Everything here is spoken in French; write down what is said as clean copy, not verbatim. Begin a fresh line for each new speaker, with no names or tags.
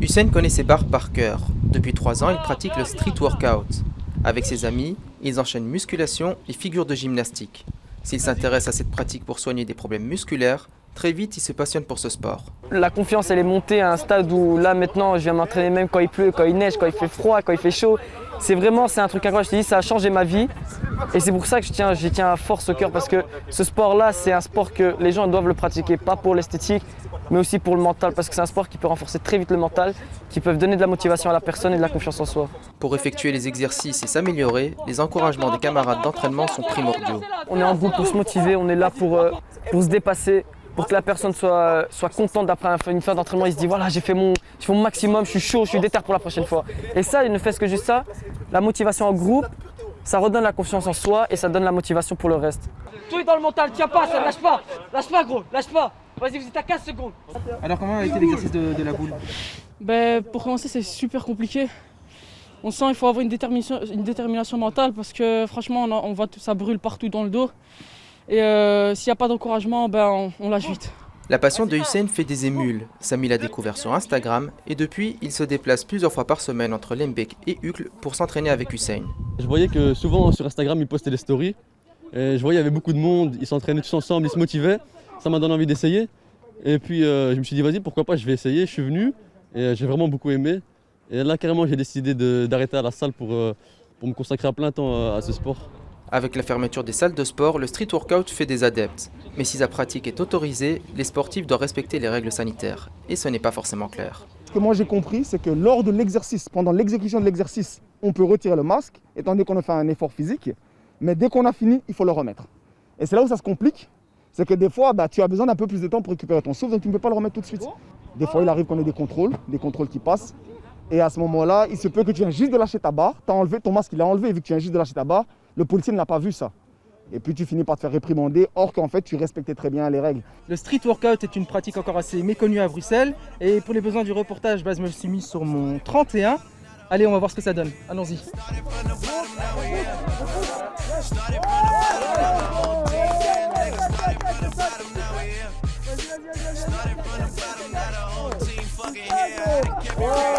Hussein connaît ses barres par cœur. Depuis 3 ans, il pratique le street workout. Avec ses amis, ils enchaînent musculation et figures de gymnastique. S'il s'intéresse à cette pratique pour soigner des problèmes musculaires, très vite il se passionne pour ce sport.
La confiance elle est montée à un stade où là maintenant je viens m'entraîner même quand il pleut, quand il neige, quand il fait froid, quand il fait chaud. C'est un truc incroyable, je te dis, ça a changé ma vie. Et c'est pour ça que j'y tiens à force au cœur parce que ce sport-là, c'est un sport que les gens doivent le pratiquer, pas pour l'esthétique, mais aussi pour le mental, parce que c'est un sport qui peut renforcer très vite le mental, qui peut donner de la motivation à la personne et de la confiance en soi.
Pour effectuer les exercices et s'améliorer, les encouragements des camarades d'entraînement sont primordiaux.
On est en groupe pour se motiver, on est là pour se dépasser, pour que la personne soit contente d'après une fin d'entraînement. Il se dit voilà, j'ai fait mon maximum, je suis chaud, je suis déter pour la prochaine fois. Et ça, il ne fait que juste ça, la motivation en groupe, ça redonne la confiance en soi et ça donne la motivation pour le reste. Tout est dans le mental, tiens pas, ça lâche pas gros, lâche pas. Vas-y, vous êtes à 15 secondes.
Alors comment a été l'exercice de la boule?
Pour commencer, c'est super compliqué. On sent qu'il faut avoir une détermination mentale parce que franchement, on voit ça brûle partout dans le dos. Et s'il n'y a pas d'encouragement, on lâche vite.
La passion de Hussein fait des émules. Samy l'a découvert sur Instagram et depuis, il se déplace plusieurs fois par semaine entre Lembeek et Uccle pour s'entraîner avec Hussein.
Je voyais que souvent sur Instagram, il postait des stories. Et je voyais qu'il y avait beaucoup de monde, ils s'entraînaient tous ensemble, ils se motivaient. Ça m'a donné envie d'essayer. Et puis je me suis dit, vas-y, pourquoi pas, je vais essayer. Je suis venu et j'ai vraiment beaucoup aimé. Et là, carrément, j'ai décidé d'arrêter à la salle pour me consacrer à plein temps à ce sport.
Avec la fermeture des salles de sport, le street workout fait des adeptes. Mais si sa pratique est autorisée, les sportifs doivent respecter les règles sanitaires. Et ce n'est pas forcément clair.
Ce que moi j'ai compris, c'est que lors de l'exercice, pendant l'exécution de l'exercice, on peut retirer le masque, étant donné qu'on a fait un effort physique. Mais dès qu'on a fini, il faut le remettre. Et c'est là où ça se complique. C'est que des fois, tu as besoin d'un peu plus de temps pour récupérer ton souffle, donc tu ne peux pas le remettre tout de suite. Des fois, il arrive qu'on ait des contrôles qui passent. Et à ce moment-là, il se peut que tu viens juste de lâcher ta barre, tu as enlevé ton masque, il a enlevé, vu que tu viens juste de lâcher ta barre, le policier ne l'a pas vu ça. Et puis tu finis par te faire réprimander, or qu'en fait tu respectais très bien les règles.
Le street workout est une pratique encore assez méconnue à Bruxelles. Et pour les besoins du reportage, je me suis mis sur mon 31. Allez, on va voir ce que ça donne. Allons-y.
Yeah.